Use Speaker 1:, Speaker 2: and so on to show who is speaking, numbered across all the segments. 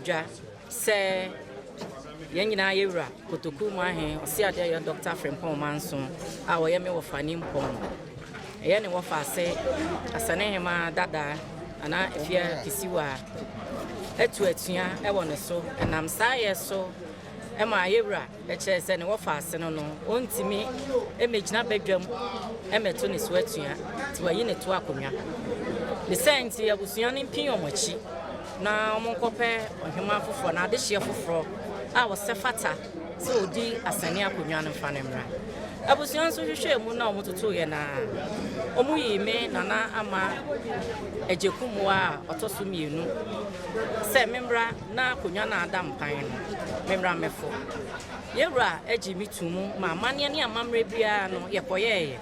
Speaker 1: adwa se yen nyina yewura kotoku mu ahen osi ade ye Dr. Frempong Manson a wo ye me wo fani mpon ye ne wo fa se Asene hema dada ana efia kisiwa etu atua e wo ne so enam sa ye so e ma yewura e kire se ne wo fa ase no ontimi e megina badwam e meto ne so atua ti wa yi ne to akonwa the senti abusua ne pin omochi na omonkope ohema foforo na ade hye foforo a wo se fata se odi Asene akonwa ne fa ne mra abusua nso hwehwe mu na omototo ye na omuyi me nana ama ejekumu a otoso mienu se memra na akonwa na adam pan no memra mefo yewura eji mitumu ma mane ne amamre bia no yekoyeye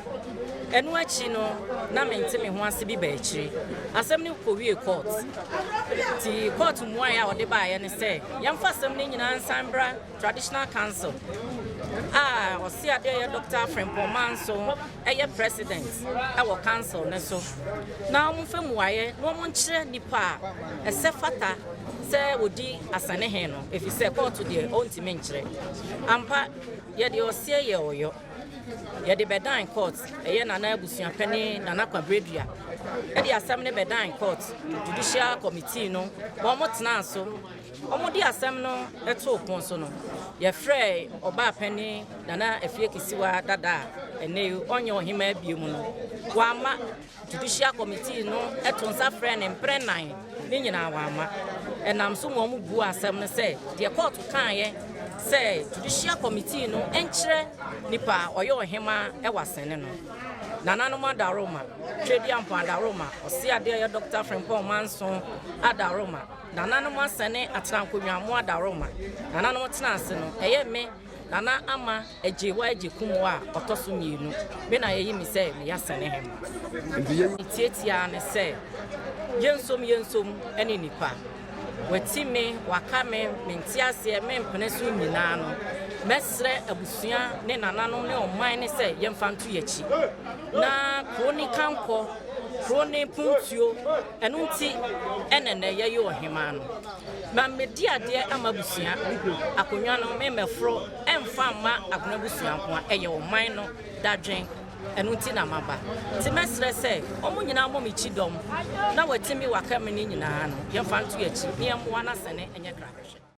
Speaker 1: enu achi no na mente me ho ase bi ba akiri asem ne kowie court ti court mu aya ode ba ye ne se yamfa asem ne nyina nsambra traditional council osi ade ye Dr. Frempong Manson eye president awo council ne so na omfa mu aye no mo nkyere nipa ese fata se odi Asene he no efise court de ontime nkyere ampa ye de osi ye oyo ye de bedan court eye nana abusua pani nana kwabredua e de asem ne bedan court judicial committee no bo mo tena so omo di asem no eto okon so no ye frɛ oba pani nana efie kisiwa dada ene onye ohima abiem no wama judicial committee no eto nsa frɛ ne mprenan ne nyina wama enam so mo bu asem no se de court kan ye se judicial committee no enkyere nipa oyo ohima e wasene no nananom adaroma twedi ampo adaroma osi ade ye Dr. Frempong Manson adaroma nananom Asene atrankonwamo adaroma nananom tena ase no eye me nana ama ejewa ejekumu a otoso mienu me na yeyi mi se me Asene hem tietia ne se yensom ene nipa watime wakame mentiase mempeneso nyina no mesre abusua ne nananom ne oman ne se yemfanto yachi na kroni kanko kroni puntuo enunti enene ye ohema no ma medi ade amabusua akonwa no memefro emfa ma akona busua ko eye oman no dadwen enunti na maba ti mesre se omo nyina mo michi dom na watimi wakame ne nyina no yemfanto yachi ne yemwa na Asene enye krahwe